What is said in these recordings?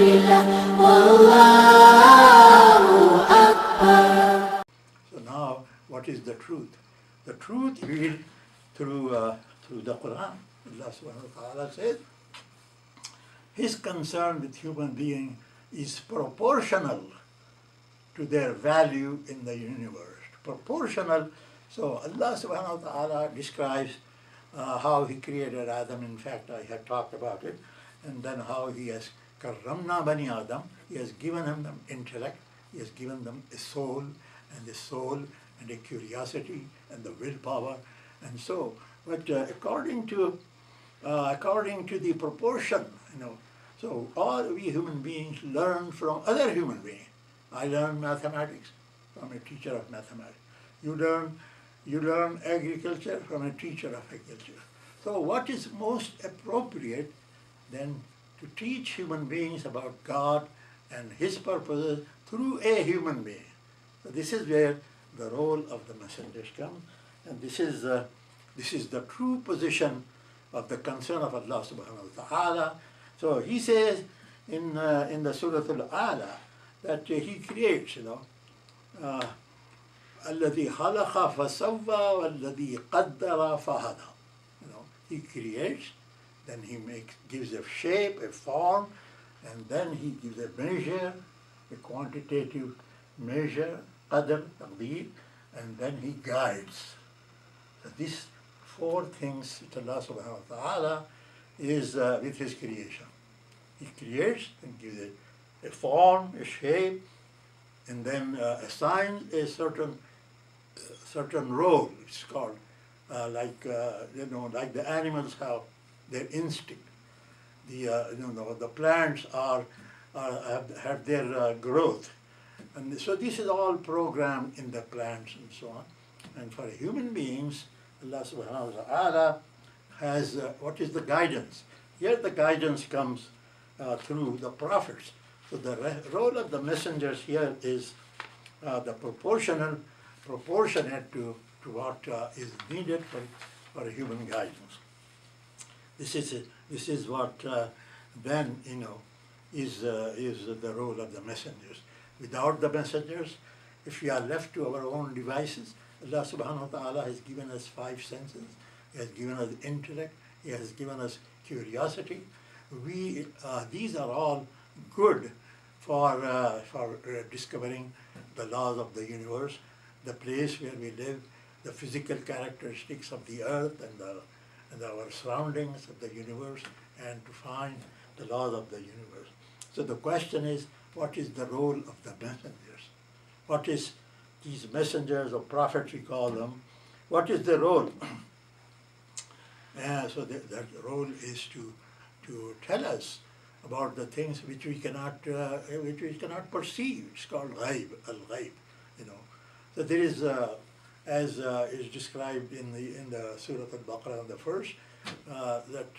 لله والله أكبر. So now, what is the truth? The truth revealed through the Quran. Allah subhanahu wa ta'ala says, His concern with human being is proportional to their value in the universe. Proportional. So Allah subhanahu wa ta'ala describes how He created Adam. In fact, I had talked about it. And then how He has karramna bani Adam. He has given them intellect. He has given them a soul and a curiosity and the willpower. And so, but according to the proportion, so all we human beings learn from other human beings. I learn mathematics from a teacher of mathematics. You learn agriculture from a teacher of agriculture. So what is most appropriate then to teach human beings about God and His purposes through a human being? So this is where the role of the messengers comes, and this is the true position of the concern of Allah subhanahu wa ta'ala. So He says in the Surah Al-A'la that He creates, الذي خلق فسوى والذي قدر فهدى. He creates, then He gives a shape, a form, and then He gives a measure, a quantitative measure, qadr, taqdeer, and then He guides. So these four things which Allah subhanahu wa ta'ala is with His creation. He creates and gives it a form, a shape, and then assigns a certain role. It's called like the animals have their instinct. The plants have their growth, and so this is all programmed in the plants and so on. And for human beings, Allah subhanahu wa ta'ala has what is the guidance? Here the guidance comes through the prophets. So the role of the messengers here is the proportionate to what is needed for human guidance. This is what then is the role of the messengers. Without the messengers, if we are left to our own devices, Allah subhanahu wa ta'ala has given us five senses. He has given us intellect. He has given us curiosity. These are all good for discovering the laws of the universe, the place where we live, the physical characteristics of the earth and our surroundings of the universe, and to find the laws of the universe. So the question is, what is the role of the messengers? What is these messengers or prophets, we call them, what is their role? So their role is to tell us about the things which we cannot perceive. It's called ghaib, al-ghaib. So there is, as is described in the Surah Al-Baqarah on the first, that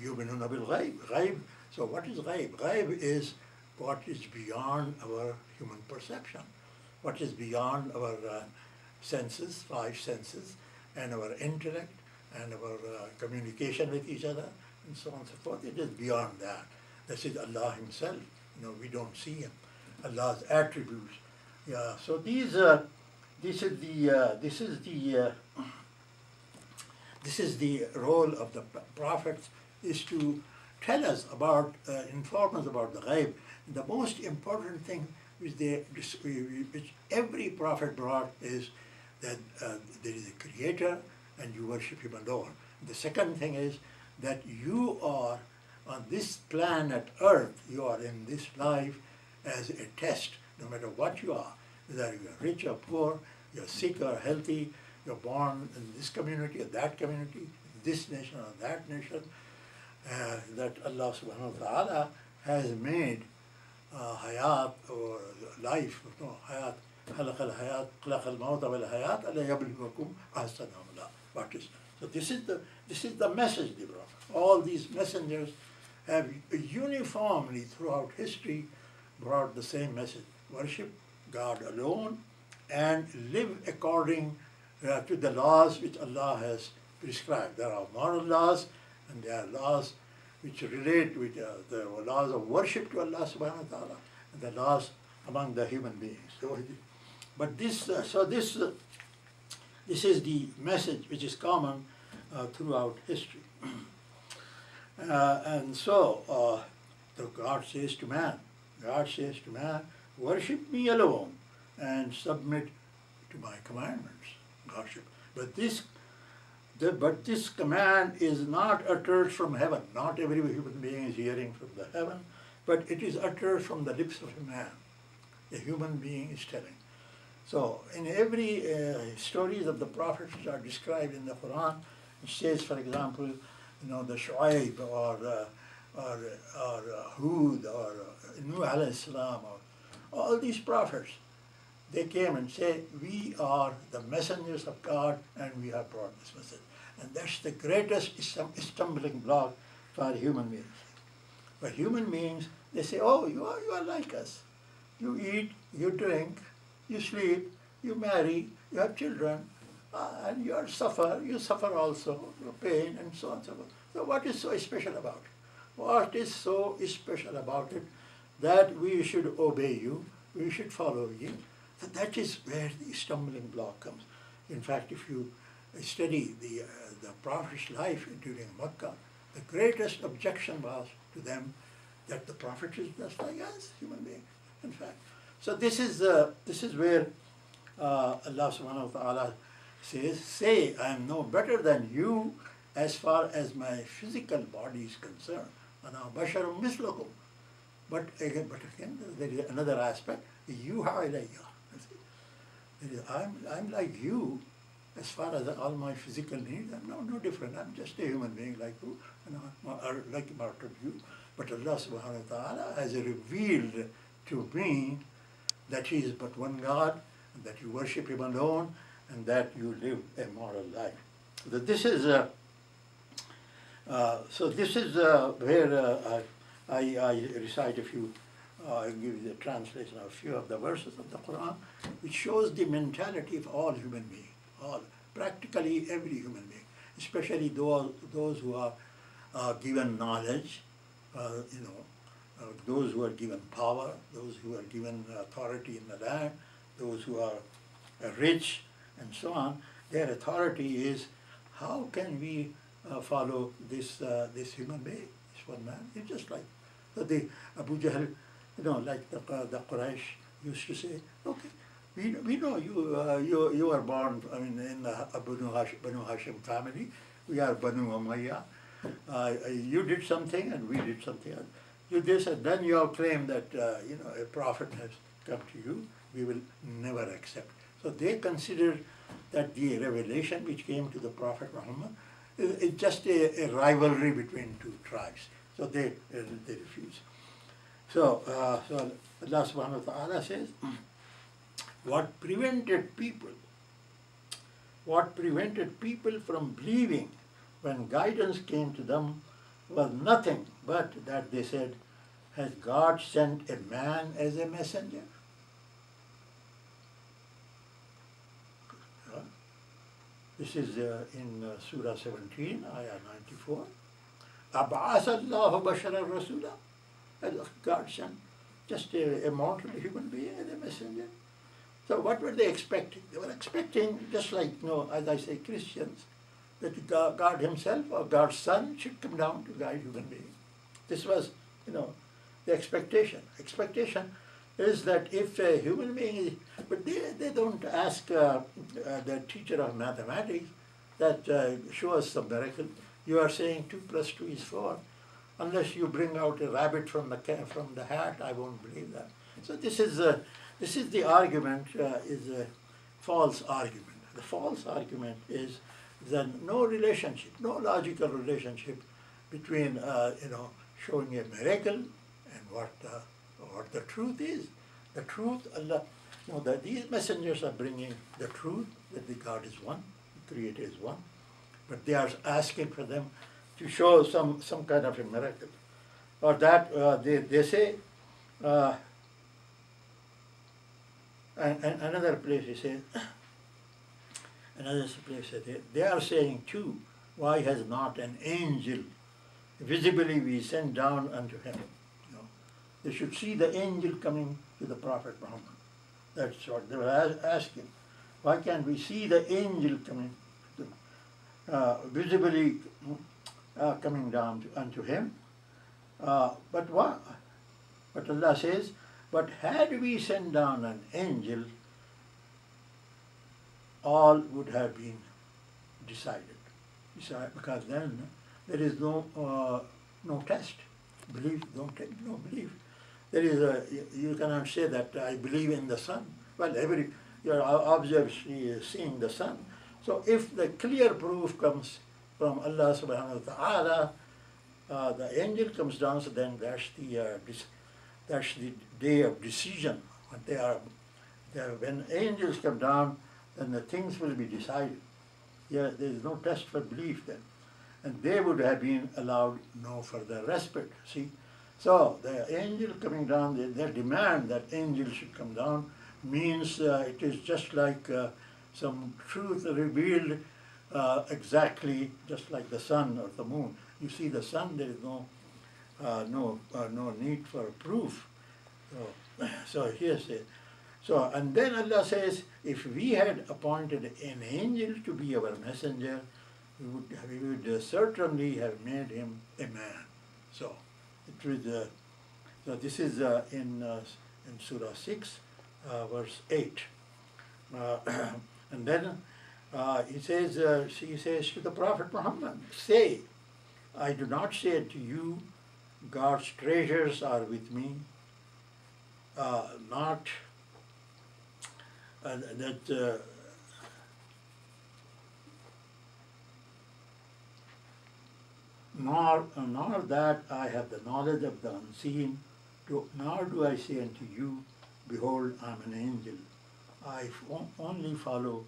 yu'minuna bil ghaib. Ghaib. So what is ghaib? Ghaib is what is beyond our human perception, what is beyond our senses, five senses, and our intellect, and our communication with each other, and so on and so forth. It is beyond that. This is Allah Himself. We don't see Him. Allah's attributes. Yeah. So this is the role of the prophets, is to tell us about, inform us about the ghaib. The most important thing which every prophet brought is that there is a creator and you worship Him alone. The second thing is that you are on this planet Earth, you are in this life as a test, no matter what you are, whether you are rich or poor, you're sick or healthy, you're born in this community or that community, this nation or that nation, that Allah subhanahu wa ta'ala has made hayat or life, hayat, خلق الحياة خلق الموت والحياة ألا يبلوكم أحسن عملا. What is so? This is the message they brought. All these messengers have uniformly throughout history brought the same message: worship God alone and live according to the laws which Allah has prescribed. There are moral laws and there are laws which relate with the laws of worship to Allah subhanahu wa ta'ala and the laws among the human beings. But this is the message which is common throughout history. And so God says to man, worship me alone and submit to my commandments. Worship. But this command is not uttered from heaven. Not every human being is hearing from the heaven, but it is uttered from the lips of a man. A human being is telling. So in every stories of the prophets which are described in the Quran, it says, for example, the Shu'aib or Hud or Nuh alayhi salam, or all these prophets, they came and said, we are the messengers of God and we have brought this message. And that's the greatest stumbling block for human beings. But human beings, they say, oh, you are like us. You eat, you drink, you sleep, you marry, you have children, and you suffer also, pain and so on and so forth. So what is so special about it? What is so special about it that we should obey you, we should follow you? So that is where the stumbling block comes. In fact, if you study the Prophet's life during Makkah, the greatest objection was to them that the Prophet is just like us, human beings, in fact. So this is where Allah subhanahu wa ta'ala says, say, I am no better than you as far as my physical body is concerned. Ana basharum mislakum. But again, there is another aspect. Yuha ilayya. I'm like you as far as all my physical needs. I'm no different. I'm just a human being like you, like part of you. But Allah subhanahu wa ta'ala has revealed to me that He is but one God, and that you worship Him alone, and that you live a moral life. So this is where I recite a few, give you the translation of a few of the verses of the Quran, which shows the mentality of all human beings, practically every human being, especially those who are given knowledge, those who are given power, those who are given authority in the land, those who are rich, and so on. Their authority is, how can we follow this human being, this one man? It's just like the Abu Jahl, like the Quraysh used to say, okay, we know you are born, in the Banu Hashim family. We are Banu Umayyah. You did something and we did something else. You this, and then you have claimed that a prophet has come to you. We will never accept. So they considered that the revelation which came to the Prophet Muhammad is just a rivalry between two tribes. So they refuse. So Allah subhanahu wa ta'ala says, what prevented people from believing when guidance came to them was nothing but that they said, has God sent a man as a messenger? This is in Surah 17, Ayah 94. أَبْعَثَ اللَّهُ بَشَرًا رَسُولًا. Has God sent just a mortal human being as a messenger? So what were they expecting? They were expecting, just like, as I say, Christians, that God Himself or God's Son should come down to guide human beings. This was, the expectation. Expectation is that if a human being is, but they don't ask the teacher of mathematics that show us some miracle. You are saying 2 plus 2 is 4. Unless you bring out a rabbit from the hat, I won't believe that. So this is the argument, is a false argument. The false argument is that no relationship, no logical relationship between showing a miracle and what the truth is. The truth, Allah, that these messengers are bringing the truth that the God is one, the Creator is one, but they are asking for them to show some kind of a miracle, or that they say. And another place he says, they are saying too, why has not an angel visibly we sent down unto him. They should see the angel coming to the Prophet Muhammad. That's what they were asking. Why can't we see the angel coming, visibly coming down unto him? But what? But Allah says, but had we sent down an angel, all would have been decided. Because then there is no test. Belief, no belief. There is you cannot say that I believe in the sun. Well, you're obviously seeing the sun. So if the clear proof comes from Allah subhanahu wa ta'ala, the angel comes down, so then that's the day of decision. When angels come down, then the things will be decided. There is no test for belief then. And they would have been allowed no further respite. See? So the angel coming down, their demand that angels should come down means it is just like some truth revealed exactly just like the sun or the moon. You see the sun, there is no need for proof. So here's it. So, and then Allah says, if we had appointed an angel to be our messenger, we would certainly have made him a man. So, so this is in Surah 6, verse 8. And then she says to the Prophet Muhammad, say, I do not say to you, God's treasures are with me, nor that I have the knowledge of the unseen, nor do I say unto you, behold, I am an angel. I only follow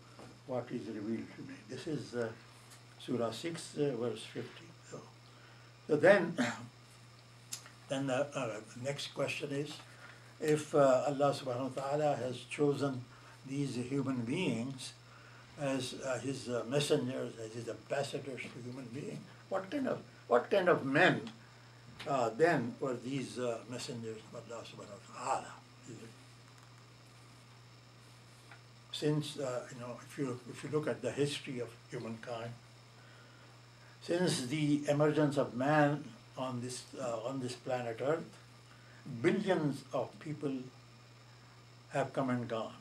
what is revealed to me. This is Surah 6, verse 50. So then the next question is, if Allah subhanahu wa ta'ala has chosen these human beings as his messengers, as his ambassadors to human beings, what kind of men then were these messengers of Allah subhanahu wa ta'ala? Since if you look at the history of humankind, since the emergence of man on this planet Earth, billions of people have come and gone,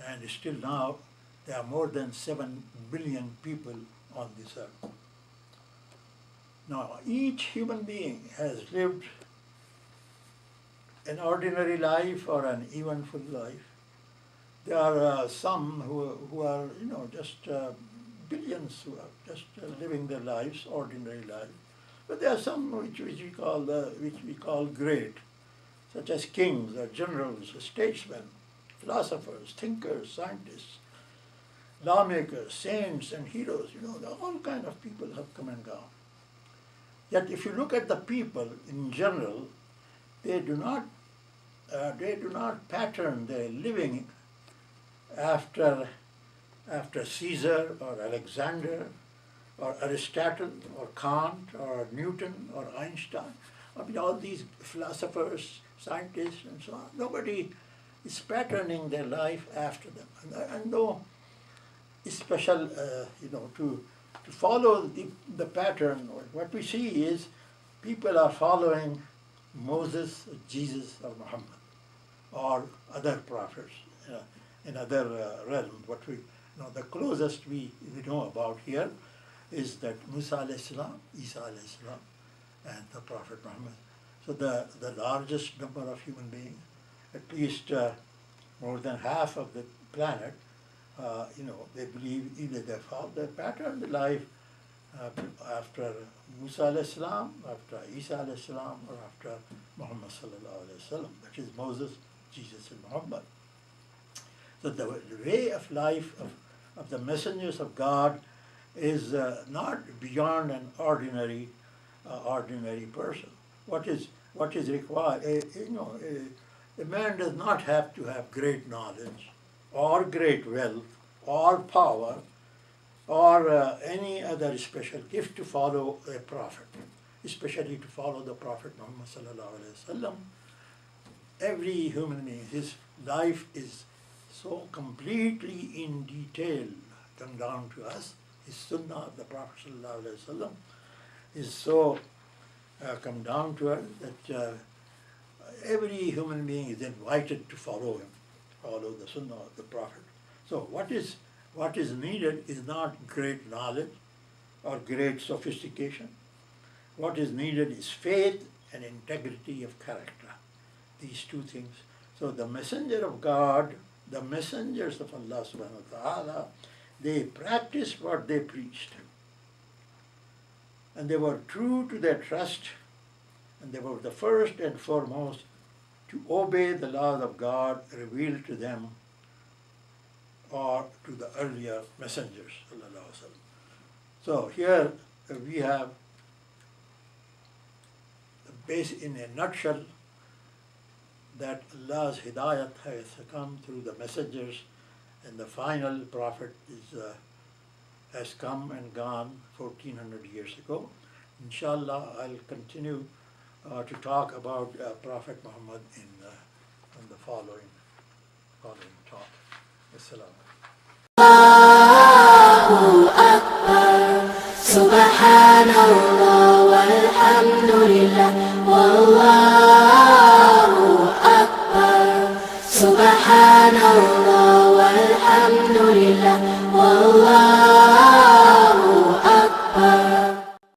and still now there are more than 7 billion people on this earth. Now, each human being has lived an ordinary life or an eventful life. There are some who are, just billions who are just living their lives, ordinary lives. But there are some which we call great, such as kings or generals, statesmen, philosophers, thinkers, scientists, lawmakers, saints and heroes. All kind of people have come and gone. Yet if you look at the people in general, they do not pattern their living after Caesar or Alexander or Aristotle or Kant or Newton or Einstein. All these philosophers, scientists and so on. Nobody is patterning their life after them. And no special, to follow the pattern. What we see is people are following Moses, Jesus, or Muhammad, or other prophets in other realms. What the closest we know about here is that Musa alayhi salam, Isa alayhi salam, and the Prophet Muhammad. So the largest number of human beings, at least more than half of the planet, they believe either they pattern the life after Musa alayhi salam, after Isa alayhi salam, or after Muhammad sallallahu alayhi wasallam. That is Moses, Jesus, and Muhammad. So the way of life of the messengers of God is not beyond an ordinary person. What is required? A man does not have to have great knowledge, or great wealth, or power, or any other special gift to follow a prophet. especially to follow the Prophet Muhammad sallallahu alaihi wasallam. Every human being, his life is so completely in detail come down to us. His sunnah of the Prophet sallallahu alaihi wasallam is so come down to us that every human being is invited to follow him, follow the sunnah of the Prophet. So what is needed is not great knowledge or great sophistication. What is needed is faith and integrity of character. These two things. So the messenger of God, the messengers of Allah subhanahu wa ta'ala, they practiced what they preached. And they were true to their trust, and they were the first and foremost to obey the laws of God revealed to them or to the earlier messengers. So here we have the base in a nutshell that Allah's hidayat has come through the messengers, and the final prophet has come and gone 1400 years ago. Inshallah, I'll continue to talk about Prophet Muhammad in the following talk. Assalamu alaikum. Allahu Akbar, Subhanallah.